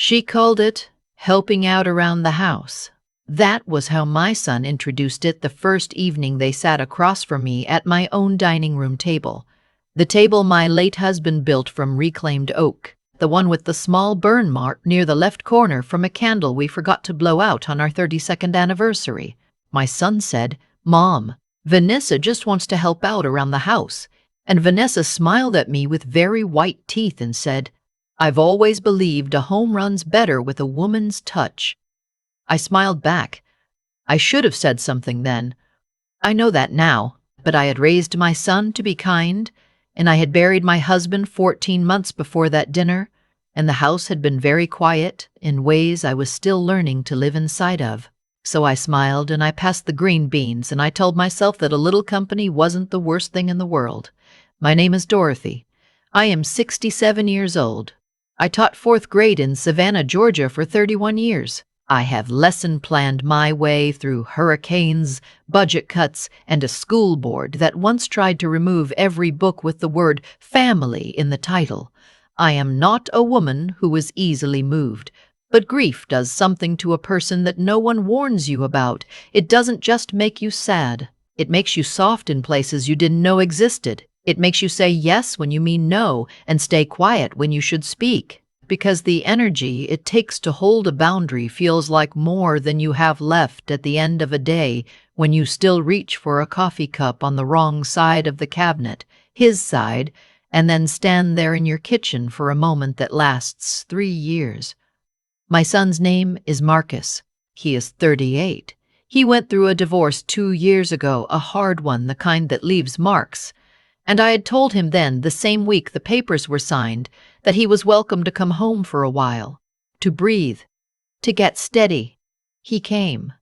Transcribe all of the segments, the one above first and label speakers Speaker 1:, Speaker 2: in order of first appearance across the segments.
Speaker 1: She called it helping out around the house. That was how my son introduced it the first evening they sat across from me at my own dining room table. The table my late husband built from reclaimed oak, the one with the small burn mark near the left corner from a candle we forgot to blow out on our 32nd anniversary. My son said, "Mom, Vanessa just wants to help out around the house." And Vanessa smiled at me with very white teeth and said, "I've always believed a home runs better with a woman's touch." I smiled back. I should have said something then. I know that now, but I had raised my son to be kind, and I had buried my husband 14 months before that dinner, and the house had been very quiet in ways I was still learning to live inside of. So I smiled and I passed the green beans, and I told myself that a little company wasn't the worst thing in the world. My name is Dorothy. I am 67 years old. I taught 4th grade in Savannah, Georgia for 31 years. I have lesson planned my way through hurricanes, budget cuts, and a school board that once tried to remove every book with the word family in the title. I am not a woman who is easily moved, but grief does something to a person that no one warns you about. It doesn't just make you sad. It makes you soft in places you didn't know existed. It makes you say yes when you mean no and stay quiet when you should speak. Because the energy it takes to hold a boundary feels like more than you have left at the end of a day when you still reach for a coffee cup on the wrong side of the cabinet, his side, and then stand there in your kitchen for a moment that lasts 3 years. My son's name is Marcus. He is 38. He went through a divorce 2 years ago, a hard one, the kind that leaves marks. And I had told him then, the same week the papers were signed, that he was welcome to come home for a while, to breathe, to get steady. He came,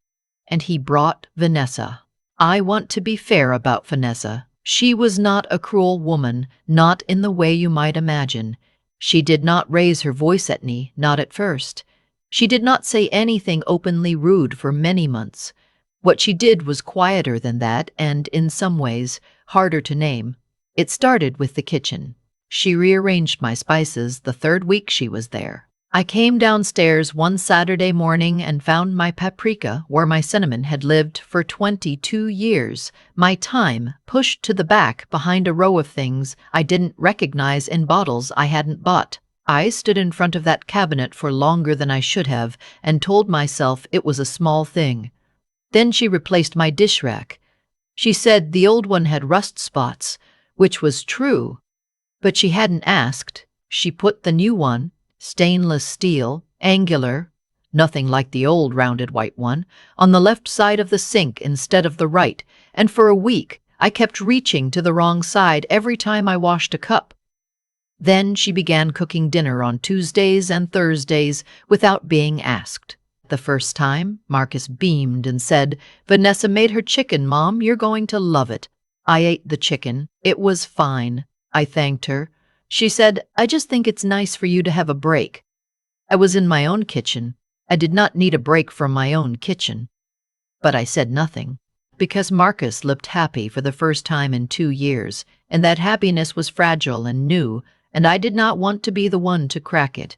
Speaker 1: and he brought Vanessa. I want to be fair about Vanessa. She was not a cruel woman, not in the way you might imagine. She did not raise her voice at me, not at first. She did not say anything openly rude for many months. What she did was quieter than that and, in some ways, harder to name. It started with the kitchen. She rearranged my spices the 3rd week she was there. I came downstairs one Saturday morning and found my paprika where my cinnamon had lived for 22 years, my thyme pushed to the back behind a row of things I didn't recognize in bottles I hadn't bought. I stood in front of that cabinet for longer than I should have and told myself it was a small thing. Then she replaced my dish rack. She said the old one had rust spots, which was true, but she hadn't asked. She put the new one, stainless steel, angular, nothing like the old rounded white one, on the left side of the sink instead of the right, and for a week I kept reaching to the wrong side every time I washed a cup. Then she began cooking dinner on Tuesdays and Thursdays without being asked. The first time, Marcus beamed and said, "Vanessa made her chicken, Mom. You're going to love it." I ate the chicken. It was fine. I thanked her. She said, "I just think it's nice for you to have a break." I was in my own kitchen. I did not need a break from my own kitchen. But I said nothing, because Marcus looked happy for the first time in 2 years, and that happiness was fragile and new, and I did not want to be the one to crack it.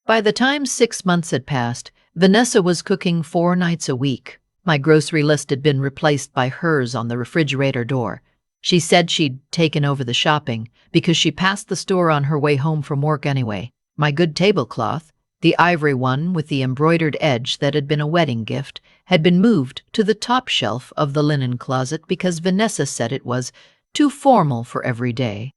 Speaker 1: By the time 6 months had passed, Vanessa was cooking 4 nights a week. My grocery list had been replaced by hers on the refrigerator door. She said she'd taken over the shopping because she passed the store on her way home from work anyway. My good tablecloth, the ivory one with the embroidered edge that had been a wedding gift, had been moved to the top shelf of the linen closet because Vanessa said it was too formal for every day.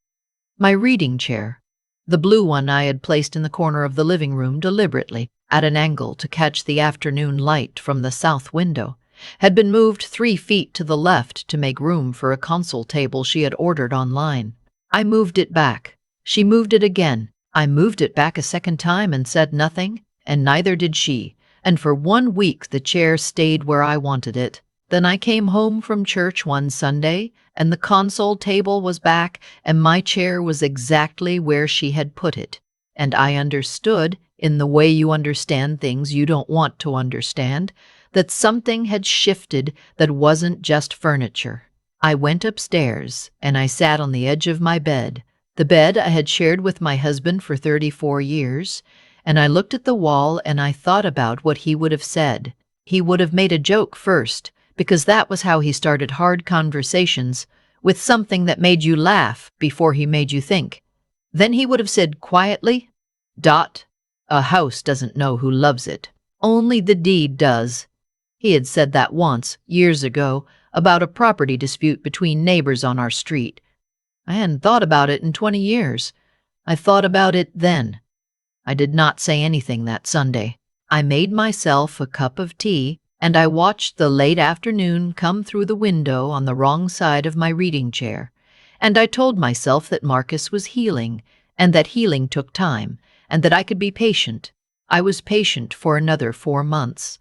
Speaker 1: My reading chair, the blue one I had placed in the corner of the living room deliberately, at an angle to catch the afternoon light from the south window, had been moved 3 feet to the left to make room for a console table she had ordered online. I moved it back. She moved it again. I moved it back a second time and said nothing, and neither did she, and for 1 week the chair stayed where I wanted it. Then I came home from church one Sunday, and the console table was back, and my chair was exactly where she had put it. And I understood, in the way you understand things you don't want to understand, that something had shifted that wasn't just furniture. I went upstairs, and I sat on the edge of my bed, the bed I had shared with my husband for 34 years, and I looked at the wall and I thought about what he would have said. He would have made a joke first, because that was how he started hard conversations, with something that made you laugh before he made you think. Then he would have said quietly, "Dot, a house doesn't know who loves it. Only the deed does." He had said that once, years ago, about a property dispute between neighbors on our street. I hadn't thought about it in 20 years. I thought about it then. I did not say anything that Sunday. I made myself a cup of tea, and I watched the late afternoon come through the window on the wrong side of my reading chair. And I told myself that Marcus was healing, and that healing took time, and that I could be patient. I was patient for another 4 months.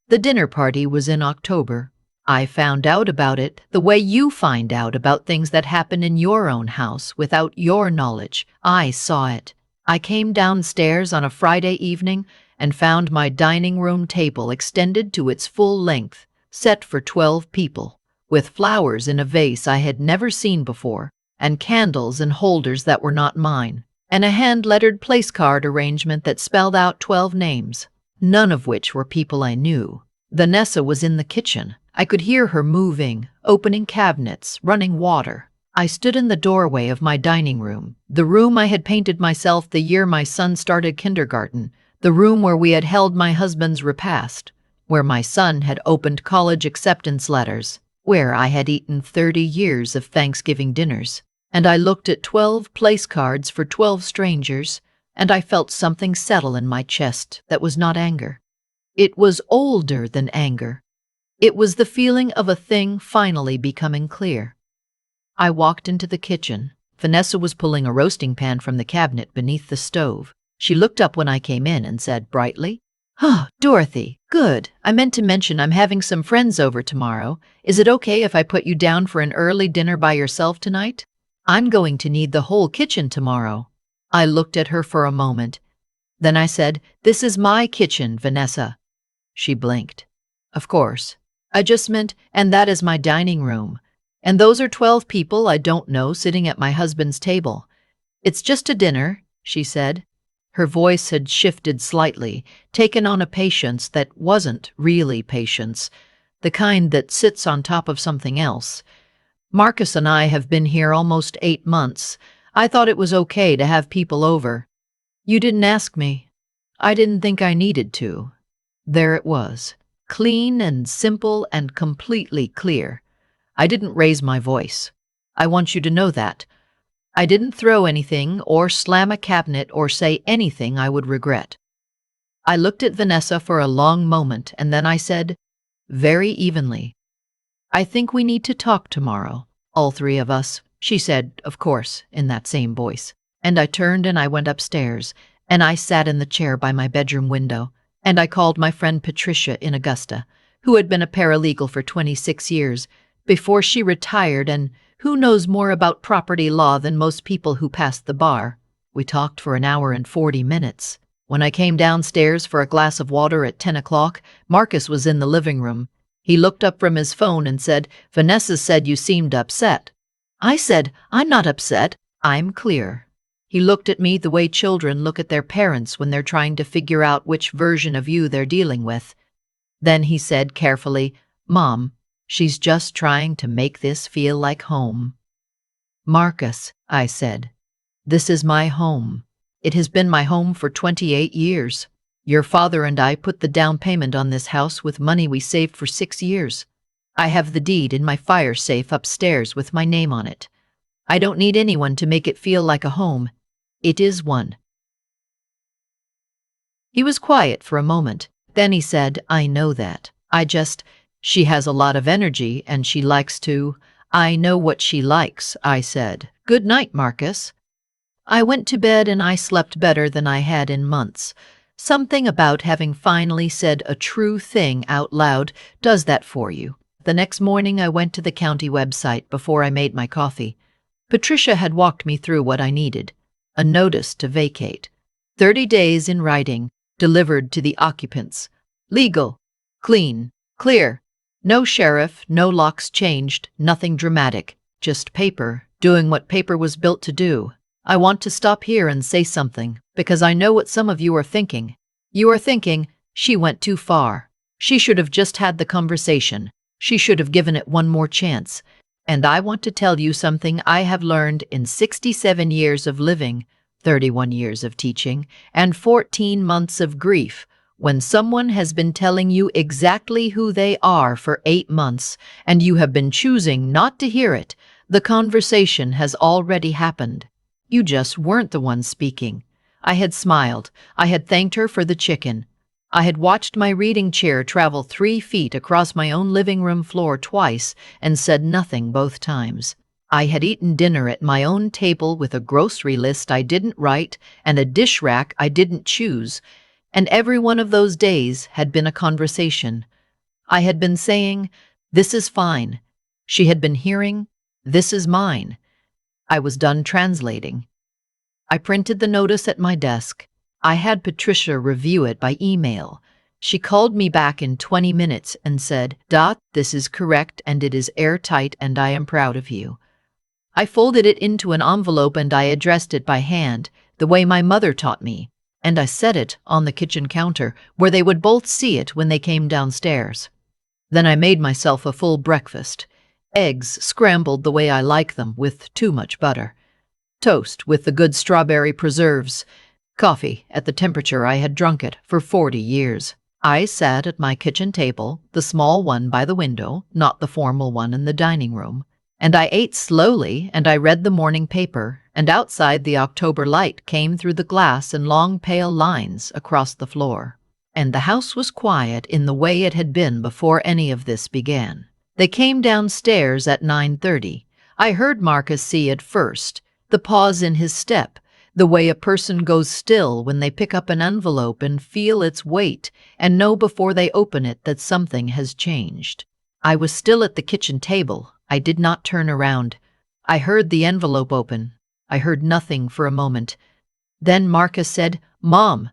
Speaker 1: The dinner party was in October. I found out about it the way you find out about things that happen in your own house without your knowledge. I saw it. I came downstairs on a Friday evening and found my dining room table extended to its full length, set for 12 people, with flowers in a vase I had never seen before, and candles and holders that were not mine, and a hand-lettered place card arrangement that spelled out 12 names, none of which were people I knew. Vanessa was in the kitchen. I could hear her moving, opening cabinets, running water. I stood in the doorway of my dining room, the room I had painted myself the year my son started kindergarten, the room where we had held my husband's repast, where my son had opened college acceptance letters, where I had eaten 30 years of Thanksgiving dinners. And I looked at 12 place cards for 12 strangers, and I felt something settle in my chest that was not anger. It was older than anger. It was the feeling of a thing finally becoming clear. I walked into the kitchen. Vanessa was pulling a roasting pan from the cabinet beneath the stove. She looked up when I came in and said brightly, "Oh, Dorothy, good. I meant to mention I'm having some friends over tomorrow. Is it okay if I put you down for an early dinner by yourself tonight? I'm going to need the whole kitchen tomorrow." I looked at her for a moment. Then I said, "This is my kitchen, Vanessa." She blinked. "Of course. I just meant, and that is my dining room. And those are 12 people I don't know sitting at my husband's table. It's just a dinner," she said. Her voice had shifted slightly, taken on a patience that wasn't really patience, the kind that sits on top of something else. "Marcus and I have been here almost 8 months. I thought it was okay to have people over. You didn't ask me. I didn't think I needed to." There it was, clean and simple and completely clear. I didn't raise my voice. I want you to know that. I didn't throw anything or slam a cabinet or say anything I would regret. I looked at Vanessa for a long moment and then I said, very evenly, "I think we need to talk tomorrow, all 3 of us," she said, of course, in that same voice. And I turned and I went upstairs, and I sat in the chair by my bedroom window, and I called my friend Patricia in Augusta, who had been a paralegal for 26 years, before she retired and who knows more about property law than most people who passed the bar. We talked for an hour and 40 minutes. When I came downstairs for a glass of water at 10 o'clock, Marcus was in the living room. He looked up from his phone and said, "Vanessa said you seemed upset." I said, "I'm not upset. I'm clear." He looked at me the way children look at their parents when they're trying to figure out which version of you they're dealing with. Then he said carefully, "Mom, she's just trying to make this feel like home." "Marcus," I said, "this is my home. It has been my home for 28 years. Your father and I put the down payment on this house with money we saved for 6 years. I have the deed in my fire safe upstairs with my name on it. I don't need anyone to make it feel like a home. It is one." He was quiet for a moment. Then he said, "I know that. She has a lot of energy and she likes to—" "I know what she likes," I said. "Good night, Marcus." I went to bed and I slept better than I had in months. Something about having finally said a true thing out loud does that for you. The next morning I went to the county website before I made my coffee. Patricia had walked me through what I needed. A notice to vacate. 30 days in writing, delivered to the occupants. Legal. Clean. Clear. No sheriff, no locks changed, nothing dramatic. Just paper, doing what paper was built to do. I want to stop here and say something, because I know what some of you are thinking. You are thinking, she went too far. She should have just had the conversation. She should have given it one more chance. And I want to tell you something I have learned in 67 years of living, 31 years of teaching, and 14 months of grief. When someone has been telling you exactly who they are for 8 months, and you have been choosing not to hear it, the conversation has already happened. You just weren't the one speaking. I had smiled. I had thanked her for the chicken. I had watched my reading chair travel 3 feet across my own living room floor twice and said nothing both times. I had eaten dinner at my own table with a grocery list I didn't write and a dish rack I didn't choose, and every one of those days had been a conversation. I had been saying, "This is fine." She had been hearing, "This is mine." I was done translating. I printed the notice at my desk. I had Patricia review it by email. She called me back in 20 minutes and said, "This is correct and it is airtight and I am proud of you." I folded it into an envelope and I addressed it by hand, the way my mother taught me, and I set it on the kitchen counter where they would both see it when they came downstairs. Then I made myself a full breakfast. Eggs scrambled the way I like them, with too much butter. Toast with the good strawberry preserves. Coffee at the temperature I had drunk it for 40 years. I sat at my kitchen table, the small one by the window, not the formal one in the dining room, and I ate slowly and I read the morning paper, and outside the October light came through the glass in long pale lines across the floor. And the house was quiet in the way it had been before any of this began. They came downstairs at 9:30. I heard Marcus see it first, the pause in his step, the way a person goes still when they pick up an envelope and feel its weight and know before they open it that something has changed. I was still at the kitchen table. I did not turn around. I heard the envelope open. I heard nothing for a moment. Then Marcus said, "Mom."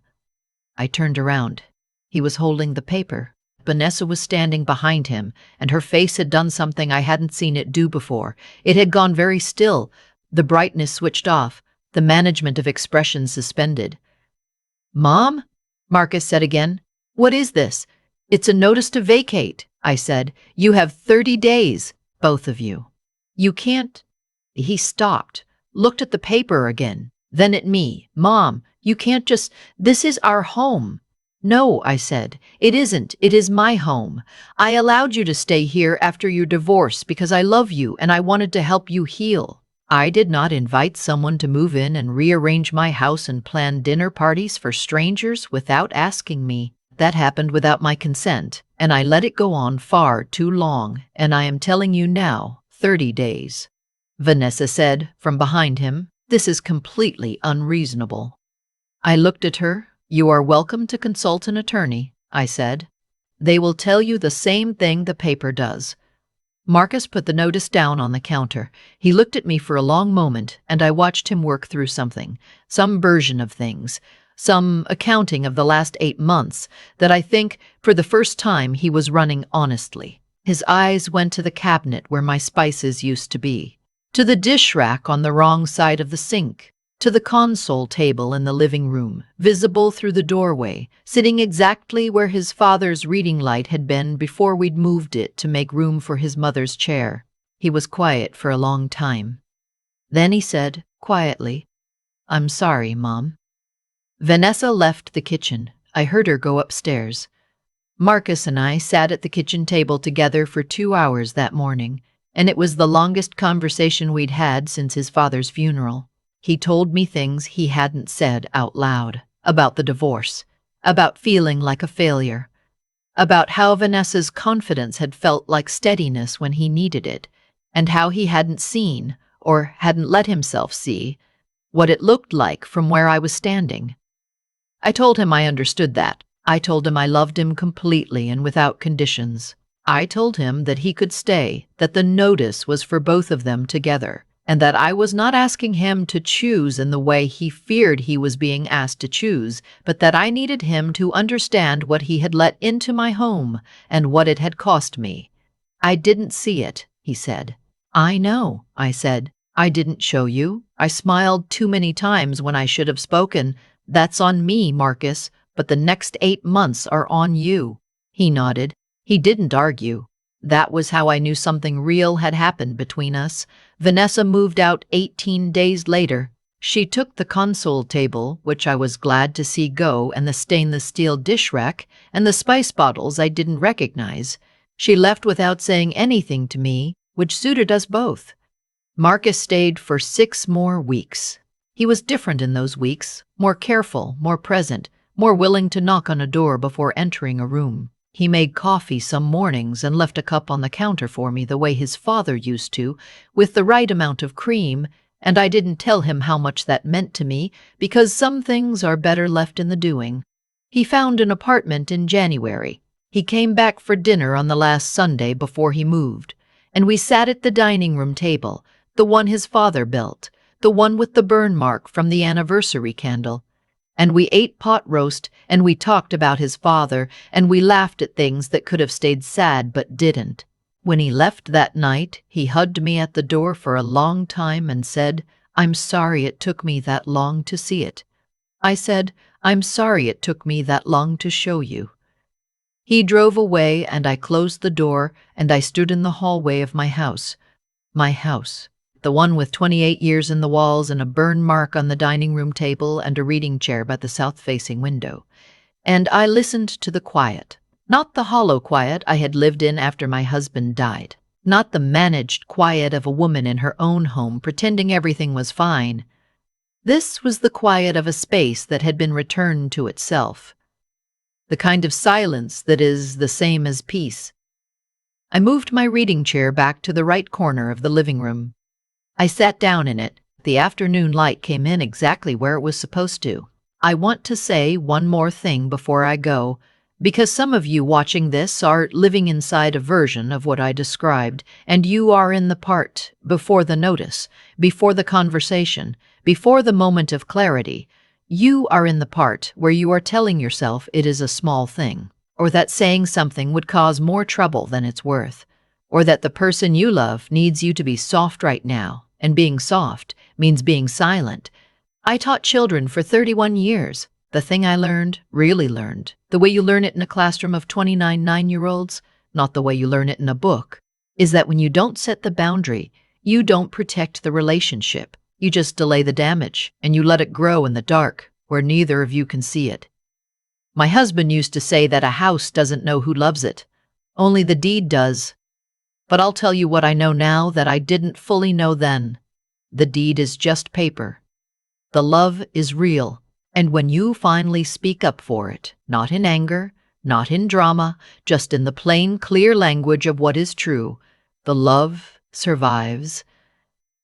Speaker 1: I turned around. He was holding the paper. Vanessa was standing behind him, and her face had done something I hadn't seen it do before. It had gone very still, the brightness switched off, the management of expression suspended. "Mom?" Marcus said again. "What is this?" "It's a notice to vacate," I said. "You have 30 days, both of you. You can't—" He stopped, looked at the paper again, then at me. "Mom, you can't just— This is our home." "No," I said, "it isn't. It is my home. I allowed you to stay here after your divorce because I love you and I wanted to help you heal. I did not invite someone to move in and rearrange my house and plan dinner parties for strangers without asking me. That happened without my consent, and I let it go on far too long, and I am telling you now, 30 days. Vanessa said, from behind him, "This is completely unreasonable." I looked at her. "You are welcome to consult an attorney," I said. "They will tell you the same thing the paper does." Marcus put the notice down on the counter. He looked at me for a long moment, and I watched him work through something, some version of things, some accounting of the last 8 months, that I think, for the first time, he was running honestly. His eyes went to the cabinet where my spices used to be, to the dish rack on the wrong side of the sink, to the console table in the living room, visible through the doorway, sitting exactly where his father's reading light had been before we'd moved it to make room for his mother's chair. He was quiet for a long time. Then he said, quietly, "I'm sorry, Mom." Vanessa left the kitchen. I heard her go upstairs. Marcus and I sat at the kitchen table together for 2 hours that morning, and it was the longest conversation we'd had since his father's funeral. He told me things he hadn't said out loud, about the divorce, about feeling like a failure, about how Vanessa's confidence had felt like steadiness when he needed it, and how he hadn't seen, or hadn't let himself see, what it looked like from where I was standing. I told him I understood that. I told him I loved him completely and without conditions. I told him that he could stay, that the notice was for both of them together, and that I was not asking him to choose in the way he feared he was being asked to choose, but that I needed him to understand what he had let into my home and what it had cost me. "I didn't see it," he said. "I know," I said. I didn't show you. I smiled too many times when I should have spoken. That's on me, Marcus, but the next 8 months are on you. He nodded. He didn't argue. That was how I knew something real had happened between us. Vanessa moved out 18 days later. She took the console table, which I was glad to see go, and the stainless steel dish rack, and the spice bottles I didn't recognize. She left without saying anything to me, which suited us both. Marcus stayed for 6 more weeks. He was different in those weeks, more careful, more present, more willing to knock on a door before entering a room. He made coffee some mornings and left a cup on the counter for me the way his father used to, with the right amount of cream, and I didn't tell him how much that meant to me, because some things are better left in the doing. He found an apartment in January. He came back for dinner on the last Sunday before he moved, and we sat at the dining room table, the one his father built, the one with the burn mark from the anniversary candle. And we ate pot roast, and we talked about his father, and we laughed at things that could have stayed sad but didn't. When he left that night, he hugged me at the door for a long time and said, "I'm sorry it took me that long to see it." I said, "I'm sorry it took me that long to show you." He drove away, and I closed the door, and I stood in the hallway of my house. My house. The one with 28 years in the walls and a burn mark on the dining room table and a reading chair by the south-facing window. And I listened to the quiet. Not the hollow quiet I had lived in after my husband died. Not the managed quiet of a woman in her own home pretending everything was fine. This was the quiet of a space that had been returned to itself. The kind of silence that is the same as peace. I moved my reading chair back to the right corner of the living room. I sat down in it. The afternoon light came in exactly where it was supposed to. I want to say one more thing before I go, because some of you watching this are living inside a version of what I described, and you are in the part before the notice, before the conversation, before the moment of clarity. You are in the part where you are telling yourself it is a small thing, or that saying something would cause more trouble than it's worth, or that the person you love needs you to be soft right now. And being soft means being silent. I taught children for 31 years. The thing I learned, really learned, the way you learn it in a classroom of 29 9-year-olds, not the way you learn it in a book, is that when you don't set the boundary, you don't protect the relationship. You just delay the damage, and you let it grow in the dark, where neither of you can see it. My husband used to say that a house doesn't know who loves it. Only the deed does. But I'll tell you what I know now that I didn't fully know then. The deed is just paper. The love is real, and when you finally speak up for it, not in anger, not in drama, just in the plain, clear language of what is true, the love survives.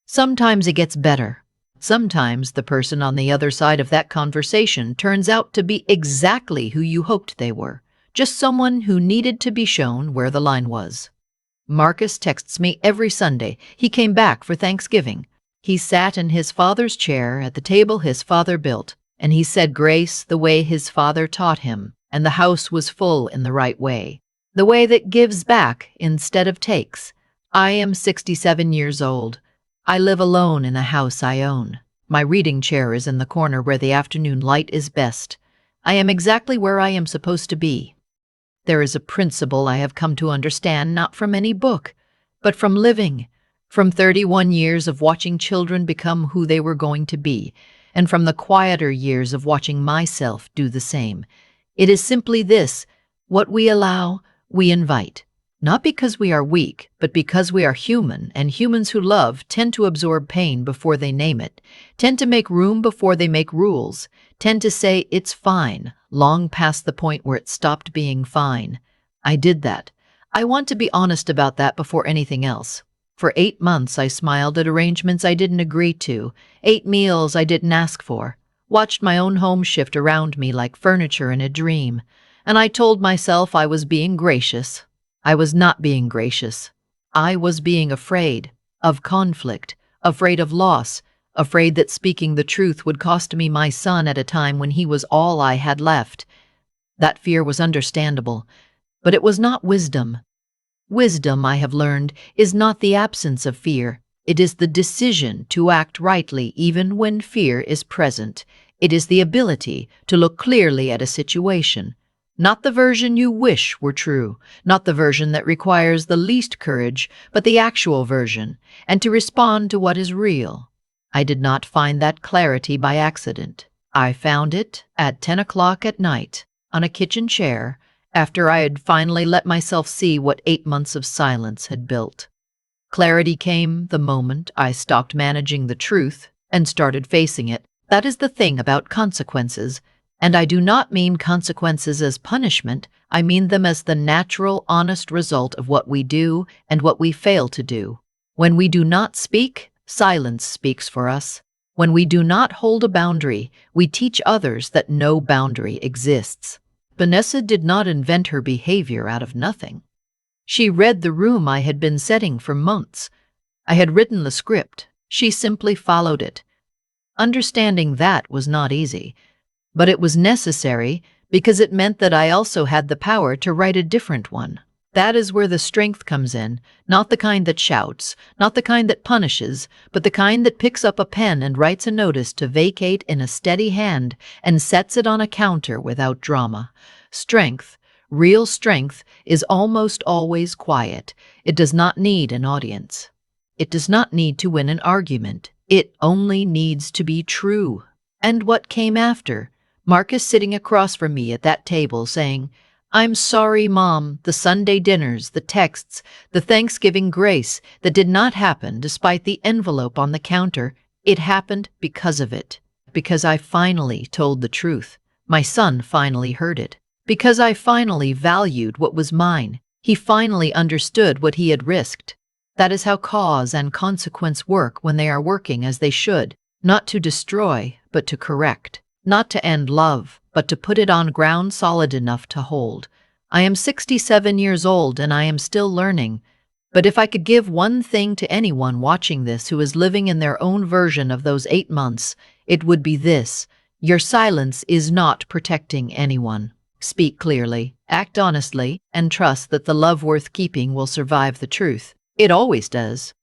Speaker 1: Sometimes it gets better. Sometimes the person on the other side of that conversation turns out to be exactly who you hoped they were, just someone who needed to be shown where the line was. Marcus texts me every Sunday. He came back for Thanksgiving. He sat in his father's chair at the table his father built, and he said grace the way his father taught him, and the house was full in the right way, the way that gives back instead of takes. I am 67 years old. I live alone in a house I own. My reading chair is in the corner where the afternoon light is best. I am exactly where I am supposed to be. There is a principle I have come to understand not from any book, but from living, from 31 years of watching children become who they were going to be, and from the quieter years of watching myself do the same. It is simply this: what we allow, we invite. Not because we are weak, but because we are human, and humans who love tend to absorb pain before they name it, tend to make room before they make rules, tend to say it's fine, long past the point where it stopped being fine. I did that. I want to be honest about that before anything else. For 8 months I smiled at arrangements I didn't agree to, ate meals I didn't ask for, watched my own home shift around me like furniture in a dream, and I told myself I was being gracious. I was not being gracious. I was being afraid of conflict, afraid of loss, afraid that speaking the truth would cost me my son at a time when he was all I had left. That fear was understandable, but it was not wisdom. Wisdom, I have learned, is not the absence of fear. It is the decision to act rightly even when fear is present. It is the ability to look clearly at a situation. Not the version you wish were true, not the version that requires the least courage, but the actual version, and to respond to what is real. I did not find that clarity by accident. I found it at 10 o'clock at night, on a kitchen chair, after I had finally let myself see what 8 months of silence had built. Clarity came the moment I stopped managing the truth and started facing it. That is the thing about consequences. And I do not mean consequences as punishment, I mean them as the natural, honest result of what we do and what we fail to do. When we do not speak, silence speaks for us. When we do not hold a boundary, we teach others that no boundary exists. Vanessa did not invent her behavior out of nothing. She read the room I had been setting for months. I had written the script. She simply followed it. Understanding that was not easy, but it was necessary because it meant that I also had the power to write a different one. That is where the strength comes in, not the kind that shouts, not the kind that punishes, but the kind that picks up a pen and writes a notice to vacate in a steady hand and sets it on a counter without drama. Strength, real strength, is almost always quiet. It does not need an audience. It does not need to win an argument. It only needs to be true. And what came after? Marcus sitting across from me at that table saying, "I'm sorry, Mom, the Sunday dinners, the texts, the Thanksgiving grace that did not happen despite the envelope on the counter, it happened because of it. Because I finally told the truth. My son finally heard it. Because I finally valued what was mine. He finally understood what he had risked. That is how cause and consequence work when they are working as they should, not to destroy, but to correct. Not to end love, but to put it on ground solid enough to hold. I am 67 years old and I am still learning. But if I could give one thing to anyone watching this who is living in their own version of those 8 months, it would be this: your silence is not protecting anyone. Speak clearly, act honestly, and trust that the love worth keeping will survive the truth. It always does.